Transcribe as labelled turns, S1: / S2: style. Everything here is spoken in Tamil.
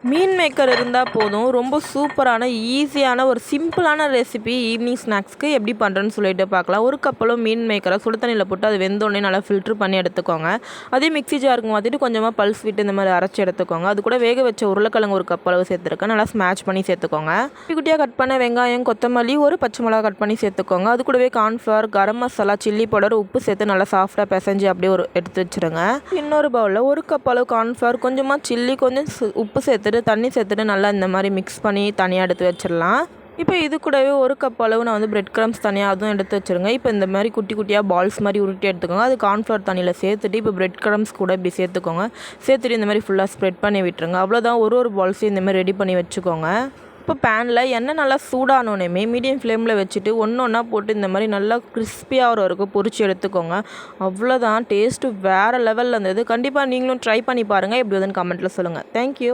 S1: மீன் மேக்கர் இருந்தால் போதும். ரொம்ப சூப்பரான, ஈஸியான ஒரு சிம்பிளான ரெசிபி ஈவினிங் ஸ்நாக்ஸ்க்கு எப்படி பண்ணுறேன்னு சொல்லிட்டு பார்க்கலாம். ஒரு கப்பளவு மீன் மேக்கரை சுடு தண்ணியில் போட்டு அது வெந்தோடனே நல்லா ஃபில்ட்ரு பண்ணி எடுத்துக்கோங்க. அதே மிக்ஸி ஜாருக்கு மாற்றிட்டு கொஞ்சமாக பல்ஸ் விட்டு இந்த மாதிரி அரைச்சி எடுத்துக்கோங்க. அது கூட வேக வச்ச உருளைக்கிழங்கு ஒரு கப்பளவு சேர்த்துருக்கேன். நல்லா ஸ்மாஷ் பண்ணி சேர்த்துக்கோங்க. குட்டி குட்டியாக கட் பண்ண வெங்காயம், கொத்தமல்லி, ஒரு பச்சை மிளகா கட் பண்ணி சேர்த்துக்கோங்க. அது கூடவே cornflour, garam masala, chilli powder, உப்பு சேர்த்து நல்லா சாஃப்டாக பிசைஞ்சு அப்படியே எடுத்து வச்சுருங்க. இன்னொரு பவுலில் ஒரு கப் அளவு கார்ன்ஃப்ளவர், கொஞ்சமாக சில்லி, கொஞ்சம் உப்பு சேர்த்து தண்ணி சேர்த்துட்டு நல்லா இந்த மாதிரி மிக்ஸ் பண்ணி தனியாக எடுத்து வச்சிடலாம். இப்போ இது கூடவே ஒரு கப் அளவு நான் பிரெட் க்ரம்ஸ் தனியாக அதுவும் எடுத்து வச்சுருங்க. இப்போ இந்த மாதிரி குட்டி குட்டியாக பால்ஸ் மாதிரி உருட்டி எடுத்துக்கோங்க. அது கார்ன்ஃப்ளவர் தண்ணியில் சேர்த்துட்டு இப்போ பிரெட் க்ரம்ஸ் கூட இப்படி சேர்த்துக்கோங்க. சேர்த்துட்டு இந்த மாதிரி ஃபுல்லாக ஸ்ப்ரெட் பண்ணி விட்டுருங்க. அவ்வளோதான், ஒரு பால்ஸையும் இந்த மாதிரி ரெடி பண்ணி வச்சுக்கோங்க. இப்போ பேனில் எண்ணெய் நல்லா சூடானோடனே மீடியம் ஃப்ளேமில் வச்சுட்டு ஒன்றா போட்டு இந்த மாதிரி நல்லா கிறிஸ்பியாக வரைக்கும் பொரிச்சு எடுத்துக்கோங்க. அவ்வளோதான், டேஸ்ட்டு வேறு லெவலில் இருந்தது. கண்டிப்பாக நீங்களும் ட்ரை பண்ணி பாருங்கள். எப்படி வருதுன்னு கமெண்ட்டில் சொல்லுங்கள். தேங்க்யூ.